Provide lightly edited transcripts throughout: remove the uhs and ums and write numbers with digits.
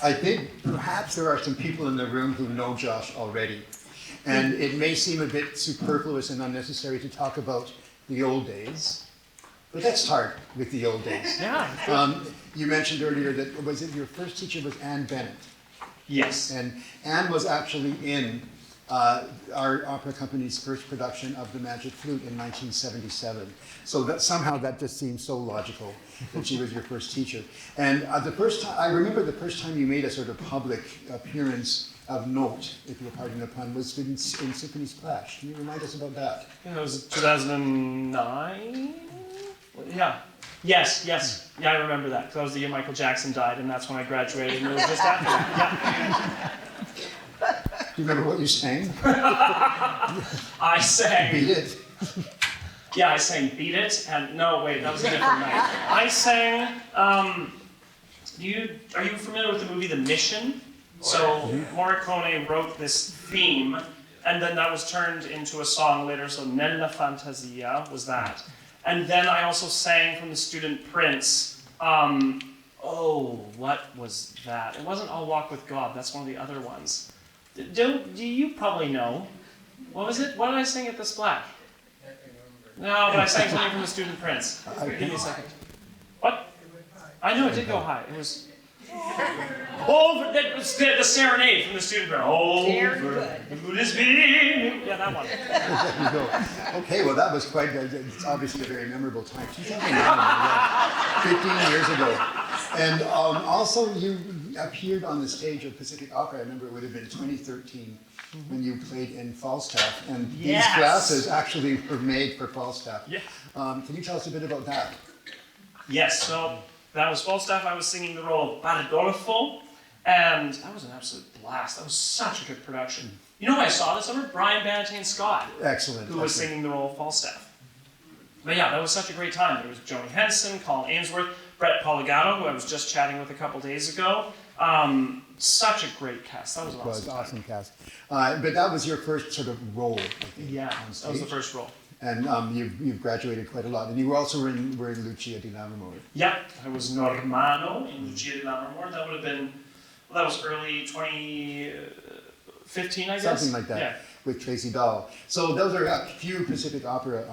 I think perhaps there are some people in the room who know Josh already. And it may seem a bit superfluous and unnecessary to talk about the old days, but let's start with the old days. Yeah. You mentioned earlier that, was it your first teacher was Anne Bennett? Yes. And Anne was actually in our opera company's first production of The Magic Flute in 1977. So that somehow that just seems so logical that she was your first teacher. And the first time, I remember the first time you made a sort of public appearance of note, if you'll pardon the pun, was in Symphony Splash. Can you remind us about that? Yeah, it was 2009? Yeah. Yes. Yeah, I remember that, because that was the year Michael Jackson died, and that's when I graduated, and it was just after that. Yeah. Do you remember what you sang? I sang... Beat It. Yeah, I sang Beat It, and no, wait, that was a different night. I sang, are you familiar with the movie The Mission? So Morricone wrote this theme, and then that was turned into a song later, so Nella Fantasia was that. And then I also sang from the Student Prince, what was that? It wasn't I'll Walk With God, that's one of the other ones. Do you probably know? What was it? What did I sing at the Splash? No, but I sang something from the Student Prince. Give me a second. What? I know it did go high. It was... that was the serenade from the Student Prince. Over the moon is beaming. Yeah, that one. There you go. Okay, well that was quite, it's obviously a very memorable time. 2009, 15 years ago. And also you appeared on the stage of Pacific Opera. I remember it would have been 2013 when you played in Falstaff. And these glasses actually were made for Falstaff. Yeah. Can you tell us a bit about that? Yes, so that was Falstaff. I was singing the role of Bardolfo, and that was an absolute blast. That was such a good production. You know who I saw this summer? Brian Bannatyne Scott. Excellent. Who was singing the role of Falstaff. But yeah, that was such a great time. There was Joni Henson, Colin Ainsworth, Brett Poligato, who I was just chatting with a couple days ago. Such a great cast. That was an awesome. It was awesome cast. But that was your first sort of role, I think, yeah, on stage. That was the first role. And you've graduated quite a lot. And you were also in Lucia di Lammermoor. Yeah, I was Normanno in Lucia di Lammermoor. That would have been, that was early 2015, I guess. Something like that, yeah. With Tracy Dahl. So those are a few Pacific Opera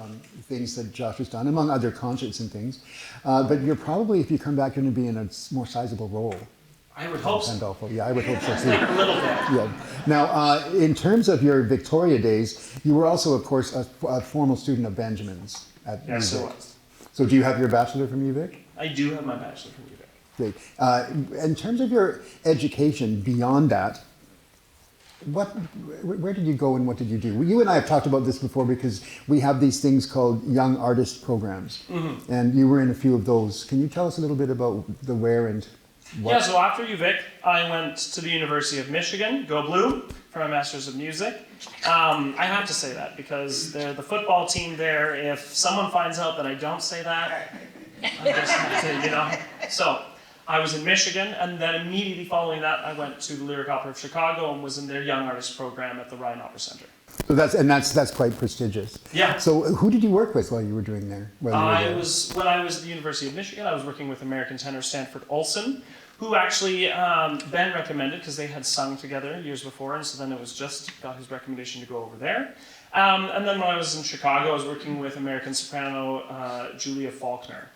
things that Josh has done, among other concerts and things. But you're probably, if you come back, going to be in a more sizable role. I would hope so. Pandolfo. Yeah, I would hope so too. A little bit. Yeah. Now, in terms of your Victoria days, you were also, of course, a formal student of Benjamin's at UVic. Yes, I was. So do you have your bachelor from UVic? I do have my bachelor from UVic. Great. In terms of your education beyond that, where did you go and what did you do? You and I have talked about this before because we have these things called young artist programs, and you were in a few of those. Can you tell us a little bit about the where and what? Yeah, so after UVic, I went to the University of Michigan, go Blue, for my Master's of Music. I have to say that because they're the football team there. If someone finds out that I don't say that, I just have to, So I was in Michigan, and then immediately following that, I went to the Lyric Opera of Chicago and was in their Young Artist program at the Ryan Opera Center. So that's quite prestigious. Yeah. So who did you work with while you were doing there? When I was at the University of Michigan, I was working with American tenor Stanford Olson, who actually Ben recommended because they had sung together years before, and so then it was just got his recommendation to go over there. And then when I was in Chicago, I was working with American soprano Julia Faulkner.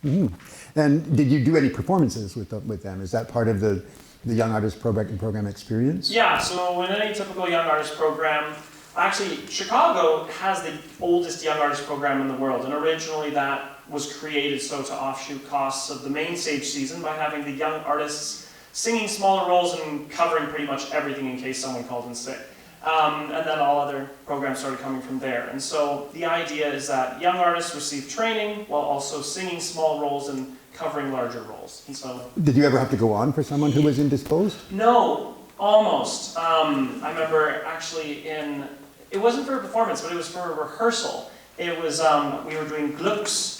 Mm-hmm. And did you do any performances with them? Is that part of the Young Artist program experience? Yeah, so in any typical Young Artist program, actually Chicago has the oldest Young Artist program in the world, and originally that was created so to offshoot costs of the main stage season by having the young artists singing smaller roles and covering pretty much everything in case someone called in sick. And then all other programs started coming from there. And so the idea is that young artists receive training while also singing small roles and covering larger roles. And so, did you ever have to go on for someone who was indisposed? No, almost. I remember actually it wasn't for a performance, but it was for a rehearsal. It was, we were doing Glucks,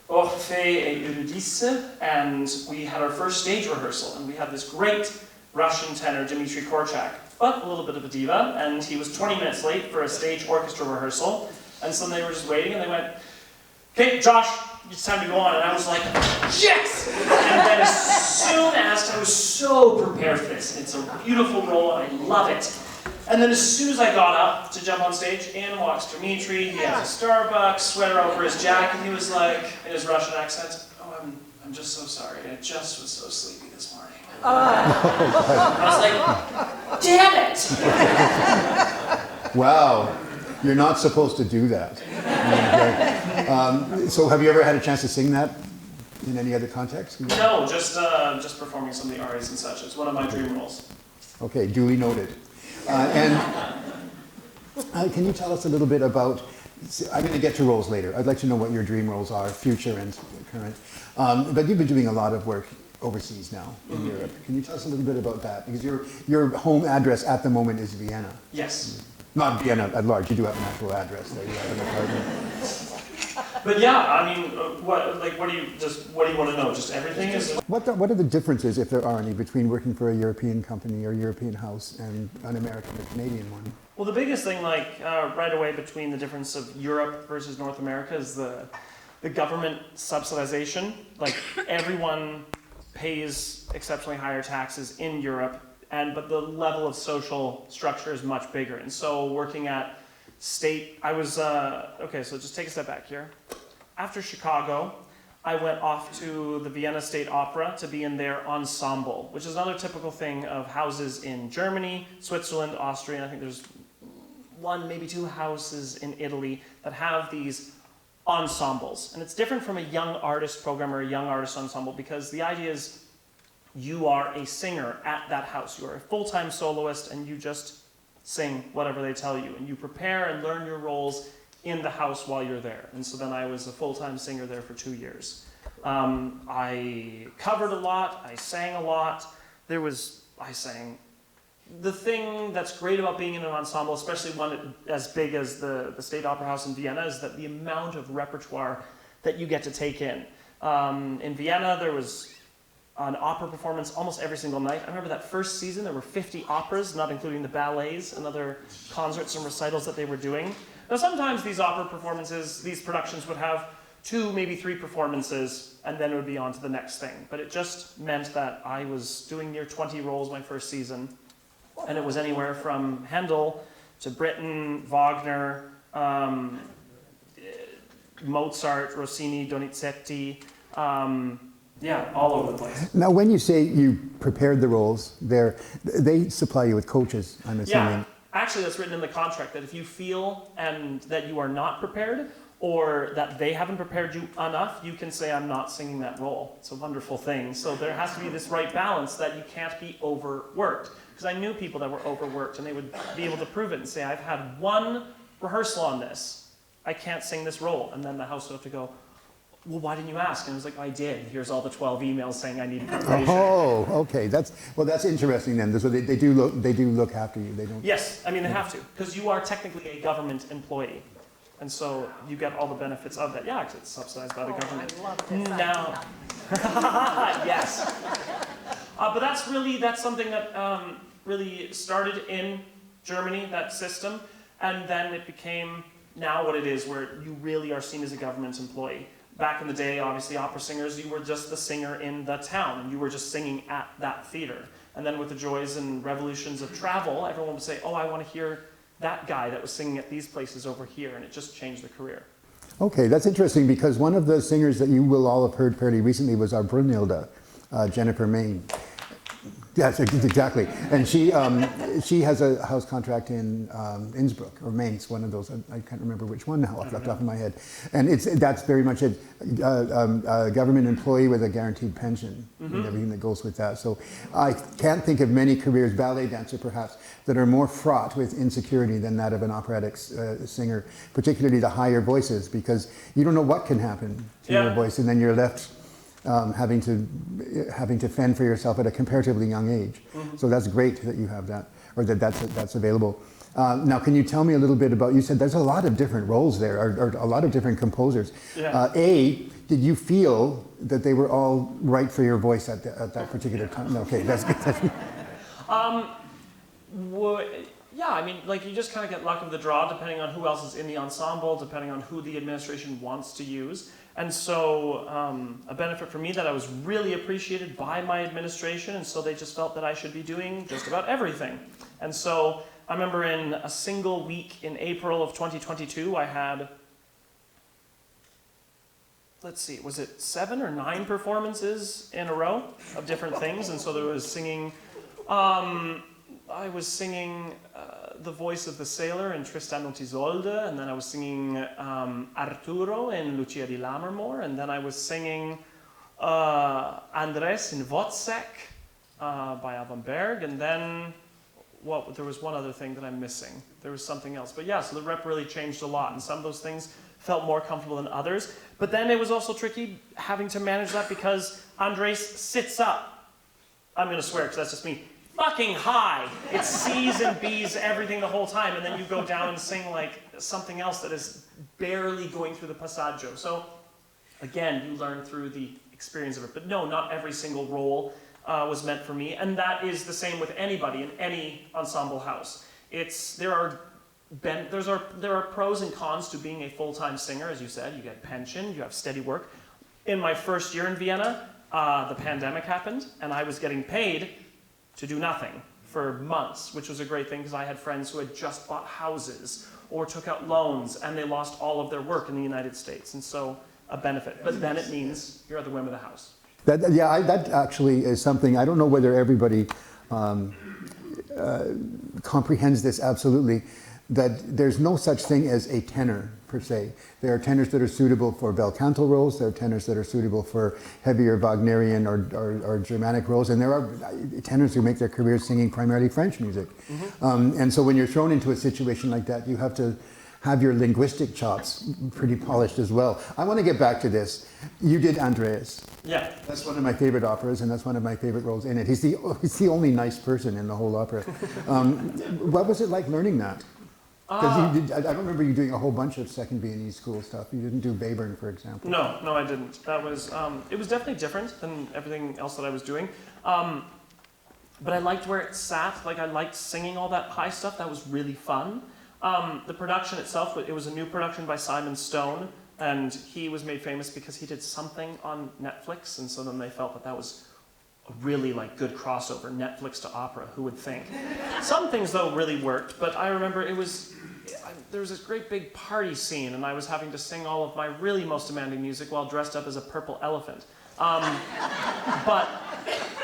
Orphée et Eurydice, and we had our first stage rehearsal, and we had this great Russian tenor, Dmitry Korchak, but a little bit of a diva, and he was 20 minutes late for a stage orchestra rehearsal, and so they were just waiting, and they went, "Okay, Josh, it's time to go on. And I was like, yes! And then as soon as, I was so prepared for this, and it's a beautiful role, and I love it. And then as soon as I got up to jump on stage, in walks Dimitri. He has a Starbucks sweater over his jacket. He was like, in his Russian accent, "Oh, I'm just so sorry. I just was so sleepy this morning." I was like, damn it! Wow, you're not supposed to do that. So have you ever had a chance to sing that in any other context? No, just performing some of the arias and such. It's one of my dream roles. Okay, duly noted. Can you tell us a little bit about, I'm going to get to roles later. I'd like to know what your dream roles are, future and current. But you've been doing a lot of work overseas now in Europe. Can you tell us a little bit about that? Because your home address at the moment is Vienna. Yes. Not Vienna at large. You do have an actual address there. You have an apartment. But yeah, I mean, what do you want to know? Just everything is. What are the differences, if there are any, between working for a European company or European house and an American or Canadian one? Well, the biggest thing, right away between the difference of Europe versus North America is the government subsidization. Like everyone pays exceptionally higher taxes in Europe, but the level of social structure is much bigger. And so working at state, I was, okay, so just take a step back here. After Chicago, I went off to the Vienna State Opera to be in their ensemble, which is another typical thing of houses in Germany, Switzerland, Austria, and I think there's one, maybe two houses in Italy that have these ensembles. And it's different from a young artist program or a young artist ensemble because the idea is you are a singer at that house. You are a full-time soloist and you just sing whatever they tell you. And you prepare and learn your roles in the house while you're there. And so then I was a full-time singer there for 2 years. I covered a lot, I sang a lot. I sang. The thing that's great about being in an ensemble, especially one as big as the State Opera House in Vienna, is that the amount of repertoire that you get to take in. In Vienna, there was an opera performance almost every single night. I remember that first season, there were 50 operas, not including the ballets and other concerts and recitals that they were doing. Now, sometimes these opera performances, these productions would have 2, maybe 3 performances, and then it would be on to the next thing. But it just meant that I was doing near 20 roles my first season. And it was anywhere from Handel to Britten, Wagner, Mozart, Rossini, Donizetti, all over the place. Now, when you say you prepared the roles there, they supply you with coaches, I'm assuming. Yeah, actually that's written in the contract that if you feel and that you are not prepared or that they haven't prepared you enough, you can say, I'm not singing that role. It's a wonderful thing. So there has to be this right balance that you can't be overworked. Because I knew people that were overworked and they would be able to prove it and say, I've had 1 rehearsal on this. I can't sing this role. And then the house would have to go, well, why didn't you ask? And I was like, I did. Here's all the 12 emails saying I need preparation. Oh, okay. That's interesting then. So they do look after you. They don't. Yes, I mean they have to, because you are technically a government employee, and so you get all the benefits of that. Yeah, because it's subsidized by the government. I love this. Now, yes. But that's something that really started in Germany, that system, and then it became now what it is, where you really are seen as a government employee. Back in the day, obviously, opera singers, you were just the singer in the town, and you were just singing at that theater. And then with the joys and revolutions of travel, everyone would say, oh, I want to hear that guy that was singing at these places over here, and it just changed the career. Okay, that's interesting, because one of the singers that you will all have heard fairly recently was our Brunhilde, Jennifer Main. Yes, exactly. And she has a house contract in Innsbruck, or Mainz, one of those. I can't remember which one now off the top of my head. And that's very much a government employee with a guaranteed pension and everything that goes with that. So I can't think of many careers, ballet dancer perhaps, that are more fraught with insecurity than that of an operatic singer, particularly the higher voices, because you don't know what can happen to your voice, and then you're left having to fend for yourself at a comparatively young age. So that's great that you have that, or that's available. Now, can you tell me a little bit about, you said there's a lot of different roles there, or a lot of different composers. Yeah. Did you feel that they were all right for your voice at that particular time? Okay, that's good. Yeah, I mean, like, you just kind of get luck of the draw depending on who else is in the ensemble, depending on who the administration wants to use. And so a benefit for me that I was really appreciated by my administration, and so they just felt that I should be doing just about everything. And so I remember in a single week in April of 2022, I had, let's see, was it 7 or 9 performances in a row of different things? And so there was singing, I was singing The Voice of the Sailor in Tristan und Isolde, and then I was singing Arturo in Lucia di Lammermoor, and then I was singing Andres in Wozzeck by Alban Berg, and then there was one other thing that I'm missing. There was something else. But yeah, so the rep really changed a lot, and some of those things felt more comfortable than others. But then it was also tricky having to manage that because Andres sits up. I'm going to swear because that's just me. Fucking high. It's C's and B's everything the whole time, and then you go down and sing like something else that is barely going through the passaggio. So again, you learn through the experience of it. But no, not every single role was meant for me, and that is the same with anybody in any ensemble house. There are pros and cons to being a full-time singer, as you said. You get pension, you have steady work. In my first year in Vienna, the pandemic happened, and I was getting paid to do nothing for months, which was a great thing because I had friends who had just bought houses or took out loans, and they lost all of their work in the United States, and so a benefit. But then it means you're at the whim of the house. That actually is something, I don't know whether everybody comprehends this absolutely, that there's no such thing as a tenor per se. There are tenors that are suitable for bel canto roles, there are tenors that are suitable for heavier Wagnerian or Germanic roles, and there are tenors who make their careers singing primarily French music. Mm-hmm. And so when you're thrown into a situation like that, you have to have your linguistic chops pretty polished as well. I want to get back to this. You did Andreas. Yeah. That's one of my favorite operas, and that's one of my favorite roles in it. He's the only nice person in the whole opera. What was it like learning that? Because I don't remember you doing a whole bunch of second Viennese school stuff. You didn't do Webern, for example. No, I didn't. That was, it was definitely different than everything else that I was doing. But I liked where it sat. Like, I liked singing all that high stuff. That was really fun. The production itself, it was a new production by Simon Stone, and he was made famous because he did something on Netflix, and so then they felt that was a really good crossover, Netflix to opera, who would think? Some things though really worked, but I remember there was this great big party scene, and I was having to sing all of my really most demanding music while dressed up as a purple elephant. But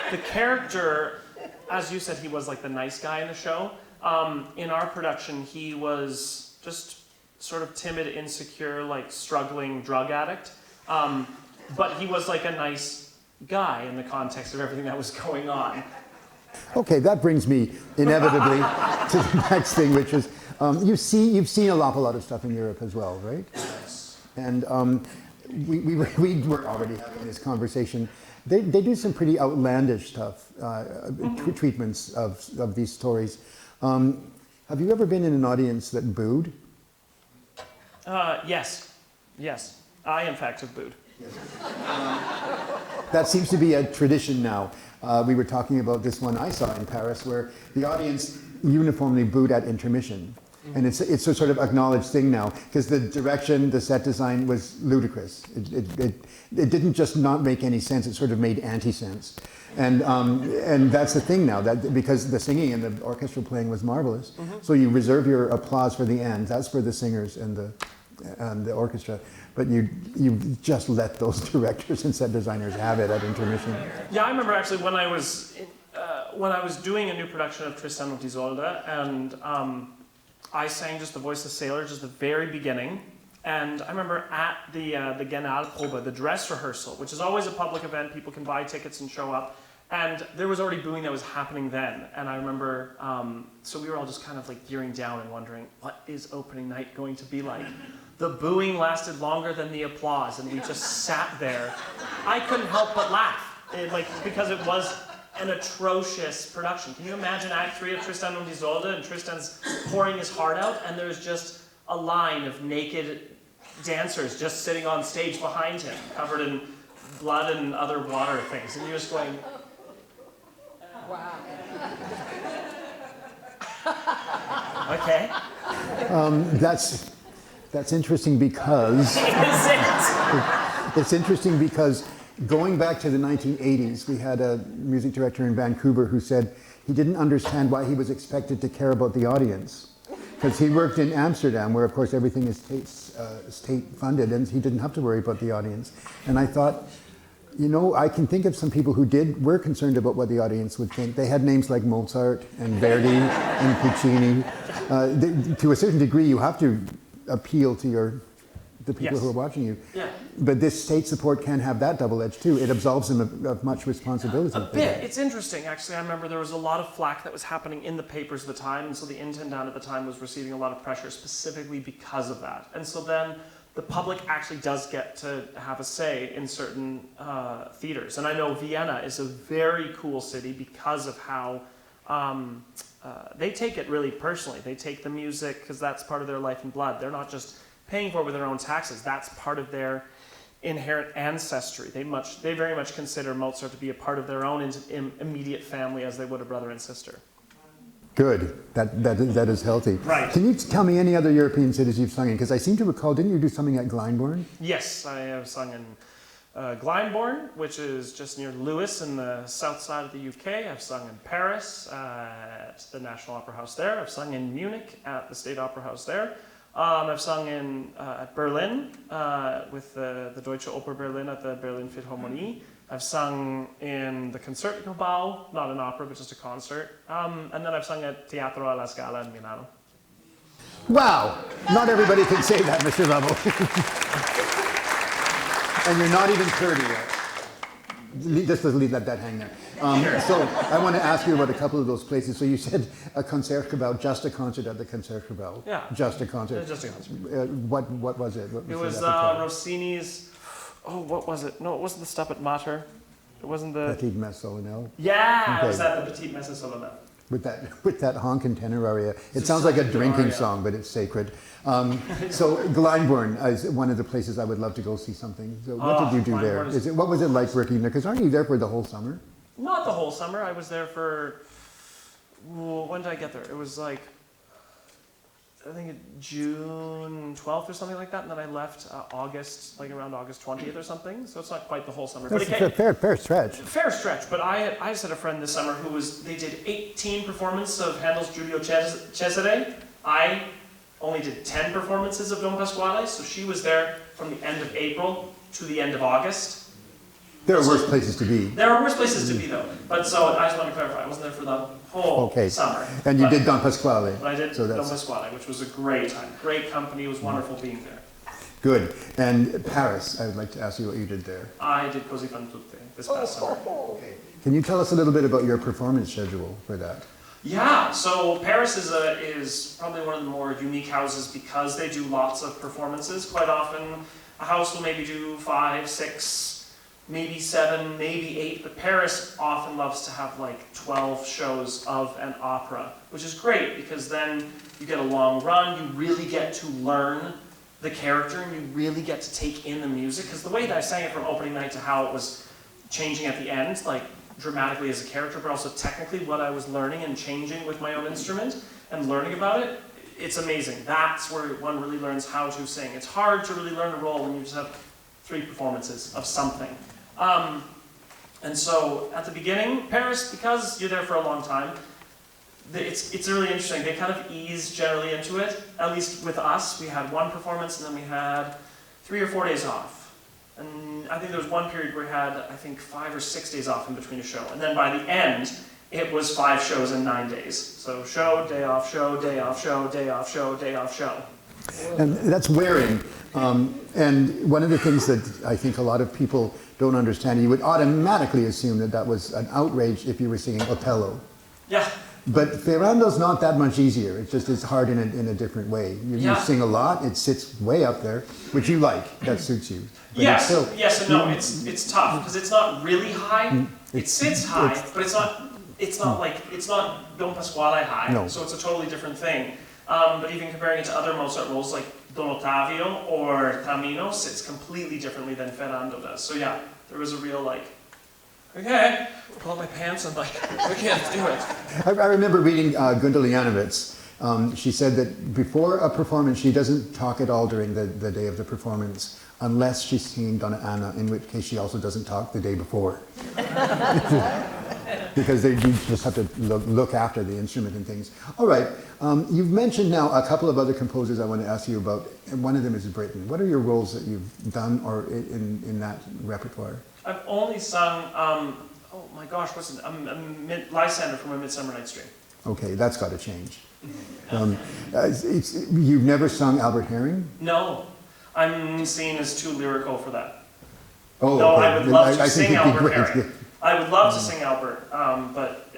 the character, as you said, he was like the nice guy in the show. In our production, he was just sort of timid, insecure, struggling drug addict. But he was like a nice guy in the context of everything that was going on. Okay, that brings me inevitably to the next thing, which is you've seen a lot of stuff in Europe as well, right? Yes. And we were already having this conversation. They do some pretty outlandish stuff, treatments of these stories. Have you ever been in an audience that booed? Yes. I, in fact, have booed. That seems to be a tradition now. We were talking about this one I saw in Paris where the audience uniformly booed at intermission. And it's a sort of acknowledged thing now because the direction, the set design was ludicrous. It didn't just not make any sense, it sort of made anti-sense. And that's the thing now, that because the singing and the orchestral playing was marvelous. Mm-hmm. So you reserve your applause for the end. That's for the singers and the orchestra. But you just let those directors and set designers have it at intermission. Yeah, I remember actually when I was doing a new production of Tristan und Isolde, and I sang just the voice of the sailor, just the very beginning. And I remember at the Generalprobe, the dress rehearsal, which is always a public event, people can buy tickets and show up. And there was already booing that was happening then. And I remember, so we were all just kind of gearing down and wondering, what is opening night going to be like? The booing lasted longer than the applause, and we just sat there. I couldn't help but laugh, because it was an atrocious production. Can you imagine Act 3 of Tristan und Isolde, and Tristan's pouring his heart out, and there's just a line of naked dancers just sitting on stage behind him, covered in blood and other water things, and you're just going, wow. Okay. That's interesting because Is it? it's interesting because going back to the 1980s, we had a music director in Vancouver who said he didn't understand why he was expected to care about the audience. Because he worked in Amsterdam, where of course everything is state funded, and he didn't have to worry about the audience. And I thought, you know, I can think of some people who were concerned about what the audience would think. They had names like Mozart and Verdi and Puccini. To a certain degree, you have to appeal to the people who are watching you. Yeah. But this state support can have that double edge too. It absolves them of much responsibility. A bit. It's interesting, actually. I remember there was a lot of flack that was happening in the papers at the time, and so the intendant at the time was receiving a lot of pressure specifically because of that. And so then the public actually does get to have a say in certain theaters. And I know Vienna is a very cool city because of how they take it really personally. They take the music because that's part of their life and blood. They're not just paying for it with their own taxes. That's part of their inherent ancestry. They very much consider Mozart to be a part of their own immediate family as they would a brother and sister. Good. That is healthy. Right. Can you tell me any other European cities you've sung in? Because I seem to recall, didn't you do something at Glyndebourne? Yes, I have sung in Glyndebourne, which is just near Lewis in the south side of the UK. I've sung in Paris at the National Opera House there. I've sung in Munich at the State Opera House there. I've sung at Berlin with the Deutsche Oper Berlin at the Berlin Philharmonie. I've sung in the Concertgebouw, not an opera, but just a concert. And then I've sung at Teatro alla Scala in Milano. Wow! Not everybody can say that, Mr. Lovell. And you're not even 30 yet. Just let that hang there. So I want to ask you about a couple of those places. So you said a Concertgebouw, just a concert at the Concertgebouw. Yeah. Just a concert. Just a concert. What was it? It was Rossini's. Oh, what was it? No, it wasn't the Stabat Mater. It wasn't the. Petite Messe Solennelle. Yeah, Okay. it was at the Petite Messe Solennelle. With that honkin' tenor aria. It sounds like a drinking song, but it's sacred. So Glyndebourne is one of the places I would love to go see something. So what did you do there? What was it like working there? Because aren't you there for the whole summer? Not the whole summer. I was there for. When did I get there? It was like. I think June 12th or something like that, and then I left August, like around August 20th or something. So it's not quite the whole summer. That's but a fair stretch. Fair stretch, but I just had a friend this summer they did 18 performances of Handel's Giulio Cesare. I only did 10 performances of Don Pasquale, so she was there from the end of April to the end of August. There are worse places to be. There are worse places to be, though. But so I just want to clarify, I wasn't there for the whole summer. And you did Don Pasquale. But I did Don Pasquale, which was a great time. Great company. It was wonderful being there. Good. And Paris, I would like to ask you what you did there. I did Così fan tutte this past summer. Okay. Can you tell us a little bit about your performance schedule for that? Yeah, so Paris is probably one of the more unique houses because they do lots of performances. Quite often, a house will maybe do 5, 6, maybe 7, maybe 8, but Paris often loves to have like 12 shows of an opera, which is great because then you get a long run, you really get to learn the character, and you really get to take in the music, because the way that I sang it from opening night to how it was changing at the end, like dramatically as a character, but also technically what I was learning and changing with my own instrument and learning about it, it's amazing. That's where one really learns how to sing. It's hard to really learn a role when you just have 3 performances of something. And so at the beginning, Paris, because you're there for a long time, it's really interesting. They kind of ease generally into it. At least with us, we had 1 performance and then we had 3 or 4 days off. And I think there was one period where we had, I think, 5 or 6 days off in between a show. And then by the end, it was 5 shows in 9 days. So show, day off, show, day off, show, day off, show, day off, show. And that's wearing. And one of the things that I think a lot of people don't understand, you would automatically assume that was an outrage if you were singing Othello. Yeah. But Ferrando's not that much easier. It's hard in a different way. You sing a lot, it sits way up there, which you like, that suits you. But yes and no, it's tough, because it's not really high. It sits high, but it's not Don Pasquale high, no. So it's a totally different thing. But even comparing it to other Mozart roles like Don Ottavio or Tamino sits completely differently than Ferrando does. So yeah, there was a real pull up my pants and okay, let's do it. I remember reading Gundel Janowitz, She said that before a performance, she doesn't talk at all during the day of the performance, unless she's singing Donna Anna, in which case she also doesn't talk the day before. Because you just have to look after the instrument and things. All right, you've mentioned now a couple of other composers I want to ask you about, and one of them is Britten. What are your roles that you've done or in that repertoire? I've only sung, oh my gosh, what's it? Lysander from A Midsummer Night's Dream. Okay, that's got to change. You've never sung Albert Herring? No, I'm seen as too lyrical for that. Oh, no, okay. I would love to sing Albert great. Herring. I would love to sing Albert, but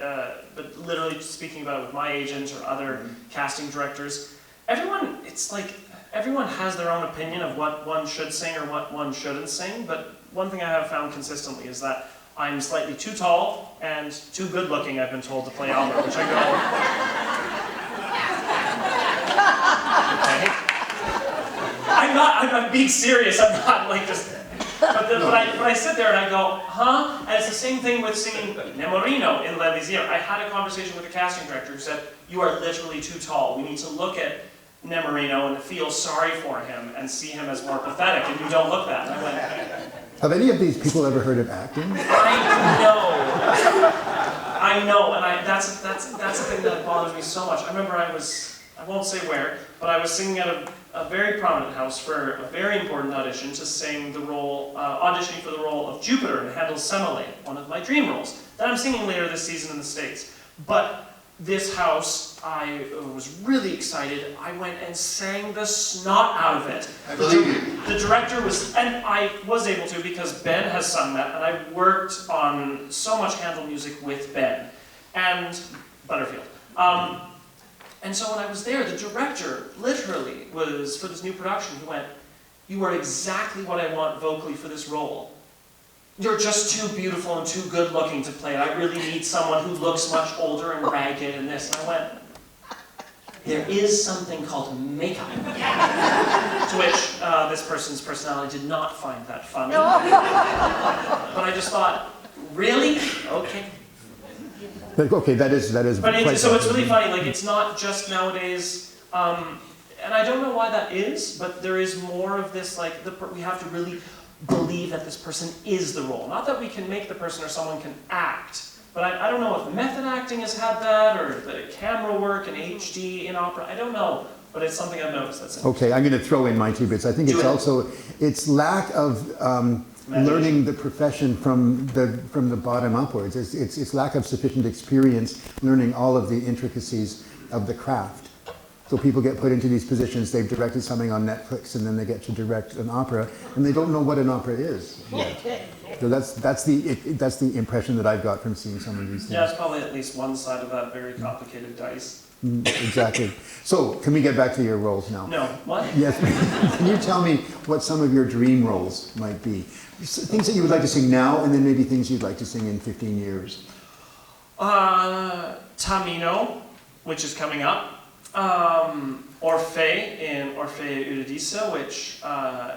literally speaking about it with my agent or other casting directors, everyone has their own opinion of what one should sing or what one shouldn't sing, but one thing I have found consistently is that I'm slightly too tall and too good looking, I've been told, to play Albert, which I go, okay. I'm being serious, I'm not like just... But I sit there and I go, huh? And it's the same thing with singing Nemorino in L'Elysée. I had a conversation with the casting director who said, you are literally too tall. We need to look at Nemorino and feel sorry for him and see him as more pathetic, and you don't look that. And I went, have any of these people ever heard of acting? I know, and that's the thing that bothers me so much. I remember I won't say where, but I was singing at a very prominent house for a very important audition to sing the role, auditioning for the role of Jupiter in Handel's Semele, one of my dream roles, that I'm singing later this season in the States. But this house, I was really excited. I went and sang the snot out of it. I believe you. The director was, and I was able to because Ben has sung that, and I worked on so much Handel music with Ben and Butterfield. And so when I was there, the director literally was, for this new production, he went, you are exactly what I want vocally for this role. You're just too beautiful and too good looking to play it. I really need someone who looks much older and ragged and this. And I went, there is something called makeup. To which this person's personality did not find that funny. But I just thought, really? Okay. Okay, that is. But so it's really funny. Like, it's not just nowadays, and I don't know why that is. But there is more of this. Like, we have to really believe that this person is the role. Not that we can make the person or someone can act. But I don't know if method acting has had that, or the camera work in HD in opera. I don't know. But it's something I've noticed. That's okay. I'm going to throw in my 2 bits. I think it's lack of. Learning the profession from the bottom upwards. It's lack of sufficient experience learning all of the intricacies of the craft. So people get put into these positions, they've directed something on Netflix, and then they get to direct an opera, and they don't know what an opera is yet. So that's the impression that I've got from seeing some of these things. Yeah, it's probably at least one side of that very complicated dice. Exactly. So, can we get back to your roles now? No. What? Yes. Can you tell me what some of your dream roles might be? Things that you would like to sing now, and then maybe things you'd like to sing in 15 years. Tamino, which is coming up. Orfei in Orfei Eurydice, which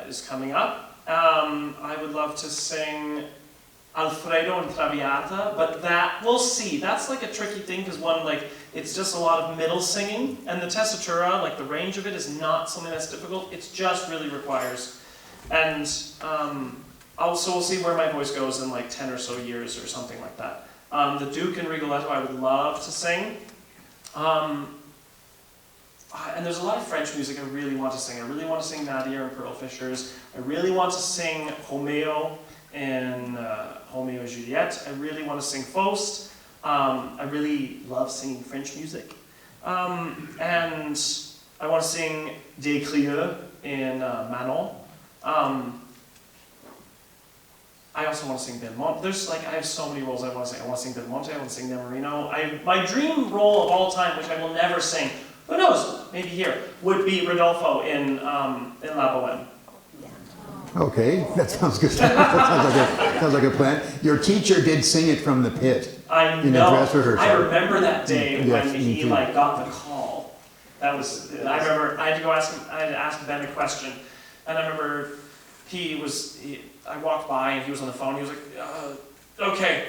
is coming up. I would love to sing Alfredo and Traviata, but that, we'll see. That's like a tricky thing, because it's just a lot of middle singing, and the tessitura, like the range of it, is not something that's difficult. It just really requires. And also we'll see where my voice goes in like 10 or so years or something like that. The Duke and Rigoletto I would love to sing. And there's a lot of French music I really want to sing. I really want to sing Nadia and Pearl Fishers. I really want to sing Romeo and Romeo and Juliet. I really want to sing Faust. I really love singing French music. And I want to sing Des Crieux in Manon. I also want to sing Belmonte. I have so many roles I want to sing. I want to sing Belmonte, I want to sing Nemorino. My dream role of all time, which I will never sing, who knows, maybe here, would be Rodolfo in La Boheme. Okay, that sounds good. That sounds like a plan. Your teacher did sing it from the pit. I know. In a dress rehearsal. I remember that day Yes, when he got the call. That was. I remember. I had to go ask him. I had to ask Ben a question, and I remember I walked by and he was on the phone. He was like, "Okay,"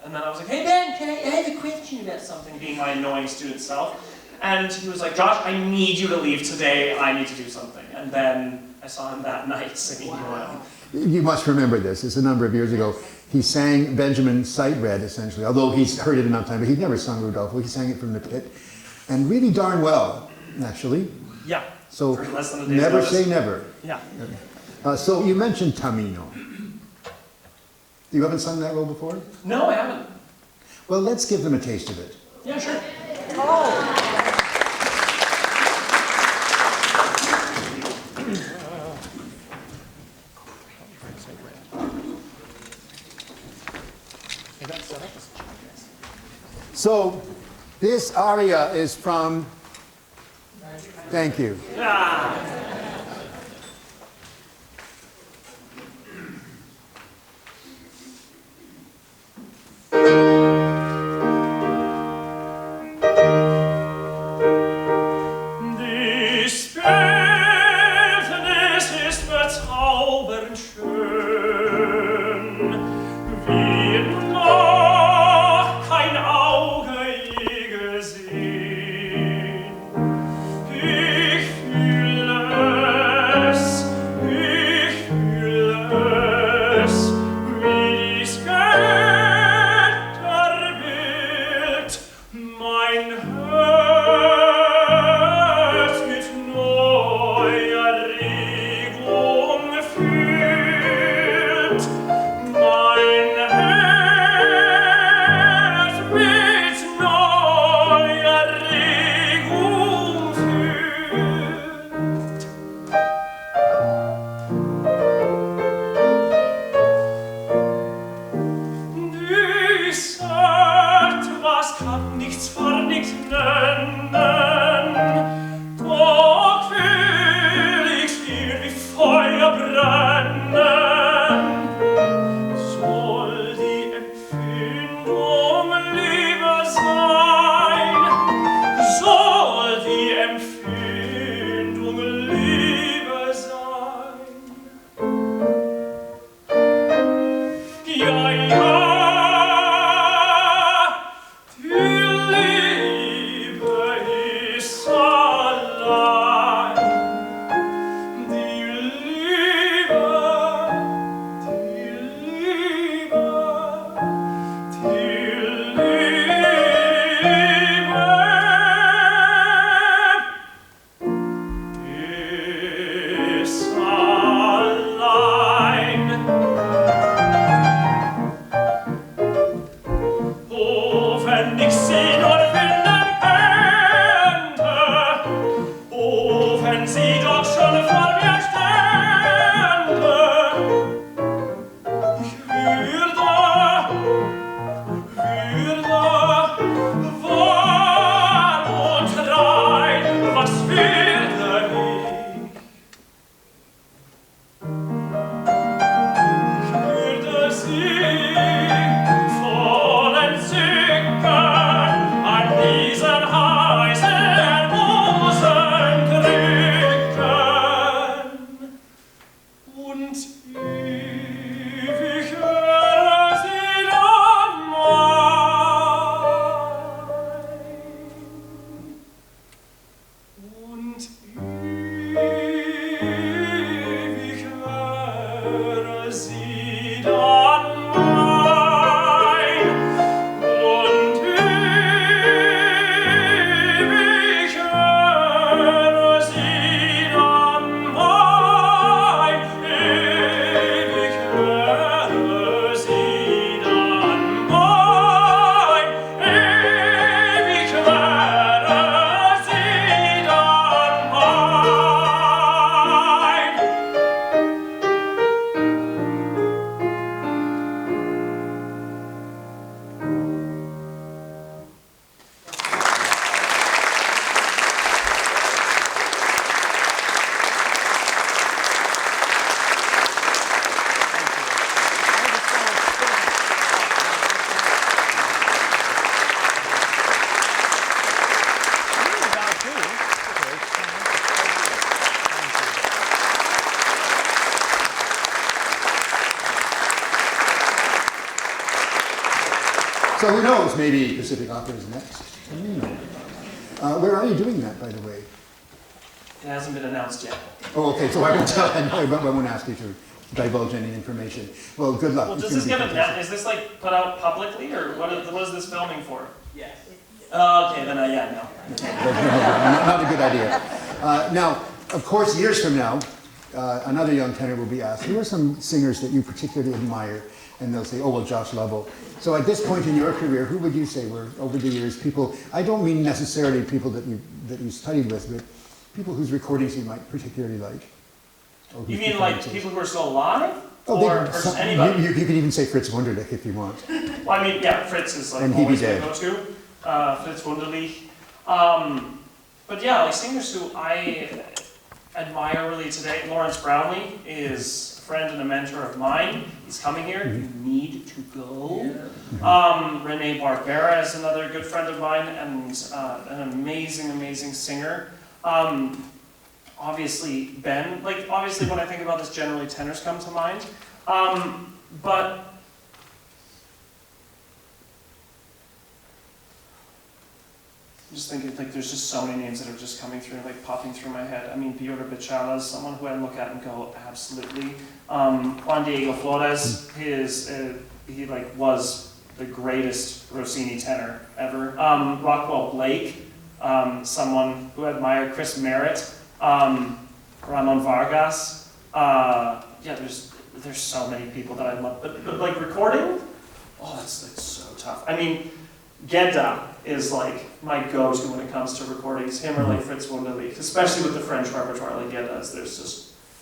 and then I was like, "Hey Ben, I have a question about something?" Being my annoying student self. And he was like, Josh, I need you to leave today. I need to do something. And then I saw him that night singing Wow. You must remember this. It's a number of years ago. He sang Benjamin's sight read, essentially, although he's heard it enough time, but he'd never sung Rudolph. He sang it from the pit, and really darn well, actually. Yeah. So For less than a day's never notice. say never. Yeah. So you mentioned Tamino. You haven't sung that role before? No, I haven't. Well, let's give them a taste of it. Yeah, sure. So this aria is from, thank you. Ah. Die Spätnis ist bezaubernd schön, wie noch kein Auge je gesehen. Ich fühle es, wie dies Götterbild mein Herz mit neuer Regung füllt. Mein Herz mit neuer Regung füllt. Die sagt, was kann nichts vernichts nennen, doch will ich's dir wie Feuer brennen. Soll die Empfindung Liebe sein, soll die Empfindung Liebe sein. Ja, ja, die Liebe ist allein. Die Liebe, die Liebe, die Liebe ist allein. Oh, wenn ich sie nur finden könnte, oh, wenn sie doch schon vor mir stände, ich würde warm und rein, was würde ich? Ich würde sie voll entzücken an diesen heißen Busen drücken und ewig höre sie dann mein. Und ewig höre sie dann mein. Und ewig höre sie dann mein. Ewig höre sie dann mein. Ewig höre sie dann mein. So who knows, maybe Pacific Opera is next. Where are you doing that, by the way? It hasn't been announced yet. Oh, okay, so I won't tell, I won't ask you to divulge any information. Well, good luck. Well, It's does gonna this be get fantastic. is this like put out publicly, or what is this filming for? Yes. Oh, okay, then yeah, no. Not a good idea. Now, of course, years from now, another young tenor will be asked, who are some singers that you particularly admire? And they'll say, oh, well, Josh Lovell. So at this point in your career, who would you say were, over the years, people, I don't mean necessarily people that you studied with, but people whose recordings you might particularly like? Or whose You mean like performances? people who are still alive? Oh, Or just anybody? You could even say Fritz Wunderlich if you want. Well, I mean, yeah, Fritz is like And he'd be always my dead. go-to. Fritz Wunderlich. But yeah, like singers who I admire really today. Lawrence Brownlee is a friend and a mentor of mine. He's coming here. You need to go. Renee Barbera is another good friend of mine and an amazing, amazing singer. Obviously Ben, like obviously when I think about this generally tenors come to mind. But I'm just thinking like there's just so many names that are just coming through, like popping through my head. I mean Piotr Bichala is someone who I look at and go, absolutely. Juan Diego Flores, he like was the greatest Rossini tenor ever. Rockwell Blake, someone who I admire. Chris Merritt. Ramon Vargas. Yeah, there's so many people that I love. But like recording, oh, that's so tough. I mean, Gedda is like my go-to when it comes to recordings. Him or like Fritz Wunderlich, especially with the French repertoire. Like Gedda,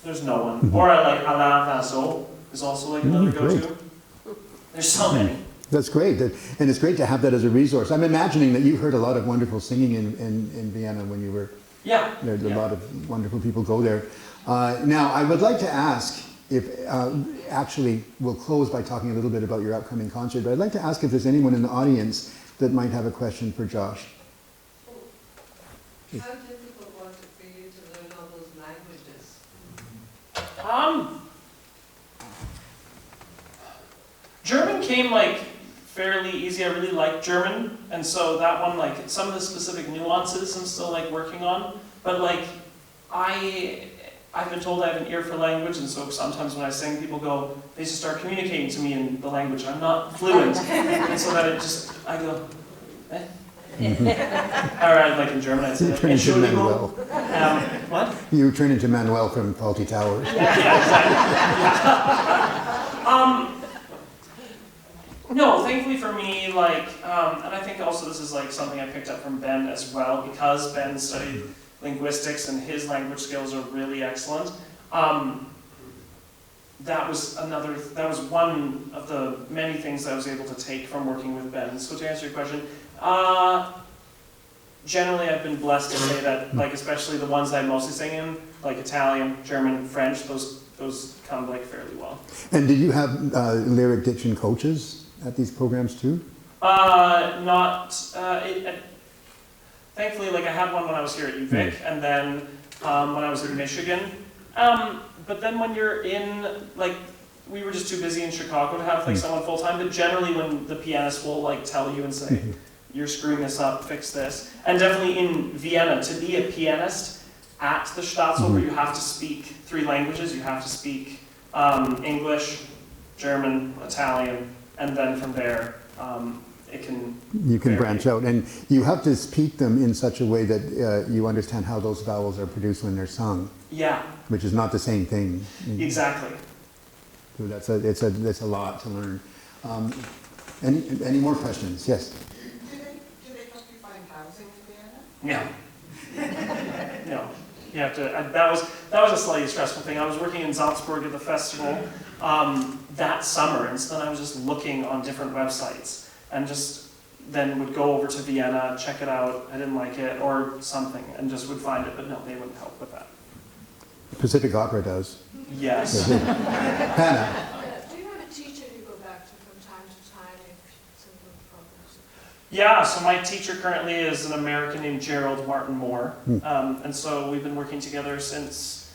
there's no one. Or I like Alain Vazot is also like another go-to. There's so many. That's great, and it's great to have that as a resource. I'm imagining that you heard a lot of wonderful singing in Vienna when you were. Yeah. There's a lot of wonderful people go there. Now, I would like to ask if, actually, we'll close by talking a little bit about your upcoming concert, but I'd like to ask if there's anyone in the audience that might have a question for Josh. How difficult was it for you to learn all those languages? German came like fairly easy. I really like German, and so that one, like some of the specific nuances I'm still like working on. But like I've been told I have an ear for language, and so sometimes when I sing, people go, they just start communicating to me in the language I'm not fluent, and so that I go, eh? All right, like in German, I'd say, You turn into Manuel. what? You turn into Manuel from Fawlty Towers. Yeah, exactly. No, thankfully for me, like, and I think also this is like something I picked up from Ben as well, because Ben studied linguistics and his language skills are really excellent. That was one of the many things I was able to take from working with Ben. So to answer your question, generally I've been blessed to say that, like, especially the ones I mostly sing in, like Italian, German, French, those come like fairly well. And did you have lyric diction coaches at these programs too? Thankfully, like I had one when I was here at UVic, and then when I was in Michigan. But then when you're in, like, we were just too busy in Chicago to have like someone full time. But generally, when the pianist will like tell you and say, "You're screwing this up, fix this," and definitely in Vienna, to be a pianist at the Staatsoper, where you have to speak 3 languages. You have to speak English, German, Italian, and then from there, it can. You can vary. branch out, and you have to speak them in such a way that you understand how those vowels are produced when they're sung. Yeah. Which is not the same thing. Exactly. So that's a lot to learn. Any more questions? Yes. Do they help you find housing in Vienna? No. No. You have to. That was a slightly stressful thing. I was working in Salzburg at the festival that summer, and so then I was just looking on different websites, and just then would go over to Vienna, check it out. I didn't like it or something, and just would find it. But no, they wouldn't help with that. Pacific Opera does. Yes. Hannah. Do you have a teacher you go back to from time to time if some of the problems? Yeah, so my teacher currently is an American named Gerald Martin Moore. And so we've been working together since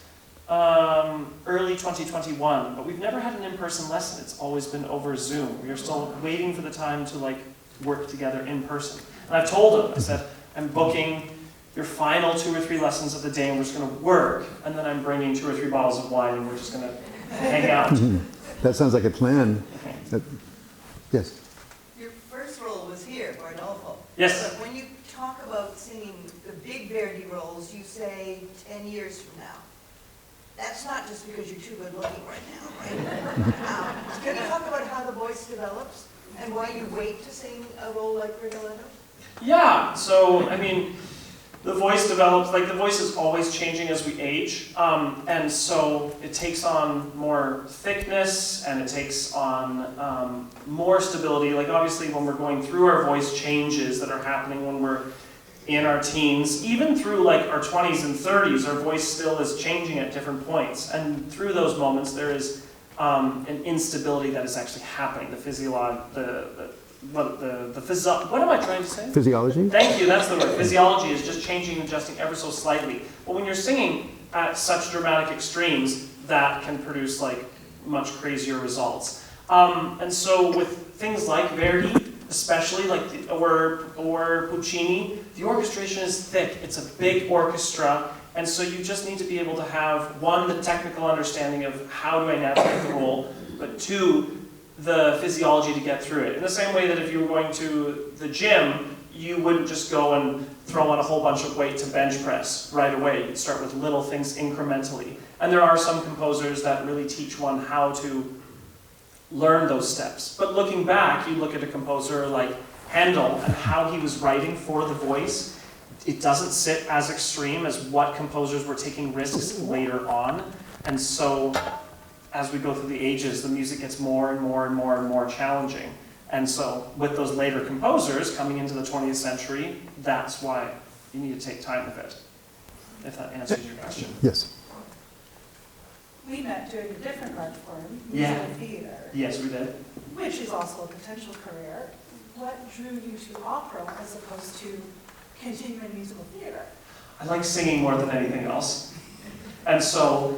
early 2021, but we've never had an in-person lesson. It's always been over Zoom. We are still waiting for the time to like work together in person. And I've told him, I said, I'm booking your final 2 or 3 lessons of the day, and we're just going to work, and then I'm bringing 2 or 3 bottles of wine, and we're just going to hang out. That sounds like a plan. Yes. Your first role was here, Barnolfo. Yes. But when you talk about singing the big Verdi roles, you say 10 years from now. That's not just because you're too good looking right now, right? Can you talk about how the voice develops and why you wait to sing a role like Rigoletto? Yeah, so, I mean, the voice develops, like the voice is always changing as we age, and so it takes on more thickness and it takes on more stability. Like obviously when we're going through our voice changes that are happening when we're in our teens, even through like our 20s and 30s, our voice still is changing at different points. And through those moments there is an instability that is actually happening. What am I trying to say? Physiology? Thank you, that's the word. Physiology is just changing and adjusting ever so slightly. But when you're singing at such dramatic extremes, that can produce like much crazier results. And so with things like Verdi, especially like or Puccini, the orchestration is thick. It's a big orchestra, and so you just need to be able to have, one, the technical understanding of how do I navigate the role, but two, the physiology to get through it. In the same way that if you were going to the gym, you wouldn't just go and throw on a whole bunch of weight to bench press right away. You'd start with little things incrementally. And there are some composers that really teach one how to learn those steps. But looking back, you look at a composer like Handel and how he was writing for the voice, it doesn't sit as extreme as what composers were taking risks later on. And so as we go through the ages, the music gets more and more and more and more challenging. And so with those later composers coming into the 20th century, that's why you need to take time with it, if that answers your question. Yes. We met doing a different art form, Yeah. musical theater, Yes, we did. which is also a potential career. What drew you to opera as opposed to continuing musical theater? I like singing more than anything else. And so,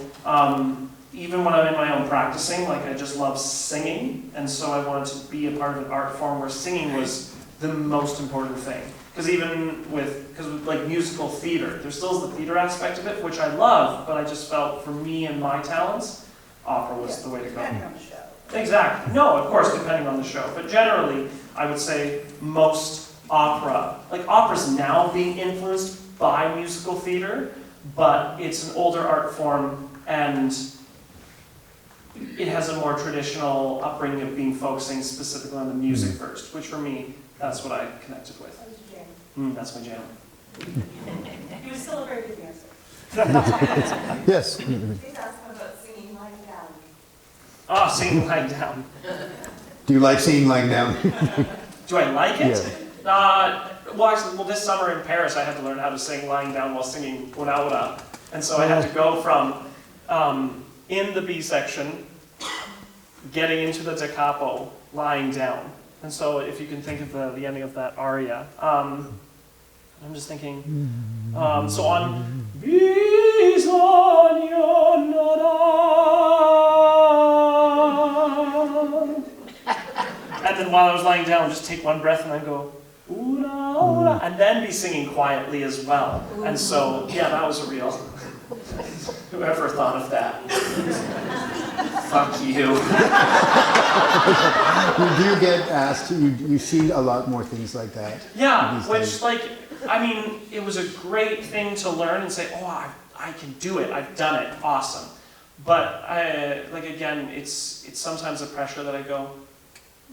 even when I'm in my own practicing, like I just love singing, and so I wanted to be a part of an art form where singing was the most important thing. Because with like musical theater, there still is the theater aspect of it, which I love, but I just felt for me and my talents, opera was the way to go. Depending on the show. Exactly. No, of course, depending on the show. But generally, I would say most opera, like opera's now being influenced by musical theater, but it's an older art form and it has a more traditional upbringing of being focusing specifically on the music first, which for me, that's what I connected with. That was your jam. That's my jam. He was still a very good dancer. Yes. Please ask him about singing lying down. Ah, singing lying down. Do you like singing lying down? Do I like it? Well, this summer in Paris, I had to learn how to sing lying down while singing Una Una. And so I had to go from in the B section, getting into the da capo, lying down. And so if you can think of the ending of that aria, I'm just thinking, so on Bisogno non ha. And then while I was lying down, just take one breath and then go, una, una, and then be singing quietly as well. And so, yeah, that was a real, whoever thought of that. Fuck you. You do get asked, you see a lot more things like that. Yeah, these which days. like, I mean, it was a great thing to learn and say, oh, I can do it, I've done it, awesome. But like again, it's sometimes a pressure that I go,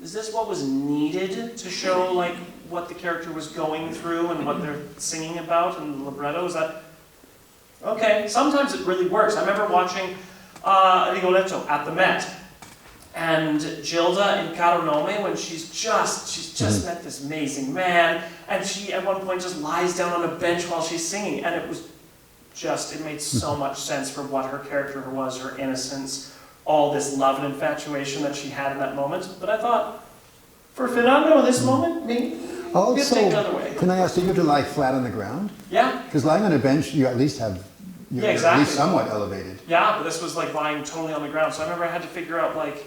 is this what was needed to show like what the character was going through and what they're singing about and the libretto? Is that okay? Sometimes it really works. I remember watching Rigoletto at the Met, and Gilda in Caro Nome, when she's just met this amazing man, and she at one point just lies down on a bench while she's singing, and it was just, it made so much sense for what her character was, her innocence, all this love and infatuation that she had in that moment. But I thought, for Ferrando in this moment, maybe we could take the other way. Can I ask, do you have to lie flat on the ground? Yeah. Because lying on a bench, you at least have, you're Yeah, exactly. at least somewhat elevated. Yeah, but this was like lying totally on the ground. So I remember I had to figure out, like,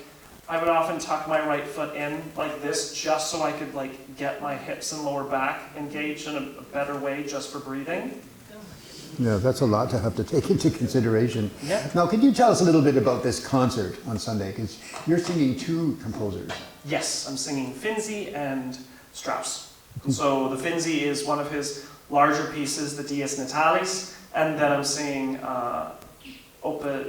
I would often tuck my right foot in like this just so I could like get my hips and lower back engaged in a better way just for breathing. Yeah, that's a lot to have to take into consideration. Yeah. Now, could you tell us a little bit about this concert on Sunday? Because you're singing two composers. Yes, I'm singing Finzi and Strauss. So the Finzi is one of his larger pieces, the Dies Natalis, and then I'm singing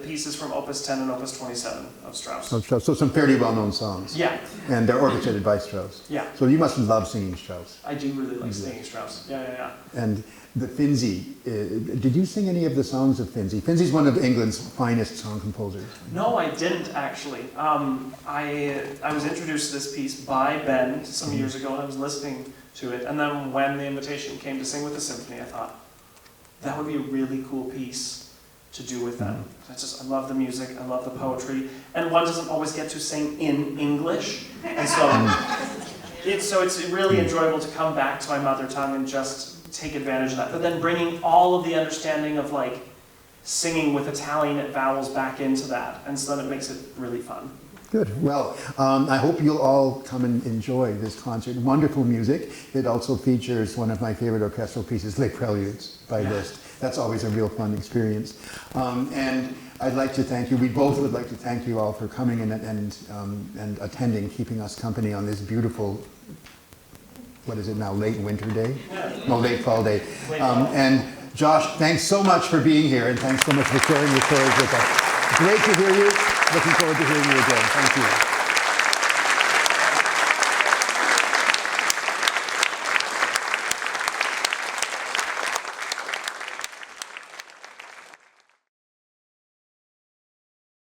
pieces from Opus 10 and Opus 27 of Strauss. So some fairly well-known songs. Yeah, And they're orchestrated by Strauss. yeah, So you must love singing Strauss. I do really like singing Strauss. Yeah. And the Finzi, did you sing any of the songs of Finzi? Finzi's one of England's finest song composers. No, I didn't actually. I was introduced to this piece by Ben some years ago, and I was listening to it. And then when the invitation came to sing with the symphony, I thought that would be a really cool piece to do with them. I love the music, I love the poetry, and one doesn't always get to sing in English, and so it's really enjoyable to come back to my mother tongue and just take advantage of that. But then bringing all of the understanding of like singing with Italian vowels back into that, and so then it makes it really fun. Good. Well, I hope you'll all come and enjoy this concert. Wonderful music. It also features one of my favorite orchestral pieces, Les Preludes by Liszt. That's always a real fun experience. And I'd like to thank you. We both would like to thank you all for coming and attending, keeping us company on this beautiful, what is it now, late winter day? No, late fall day. And Josh, thanks so much for being here, and thanks so much for sharing your stories with us. Great to hear you. Looking forward to hearing you again. Thank you.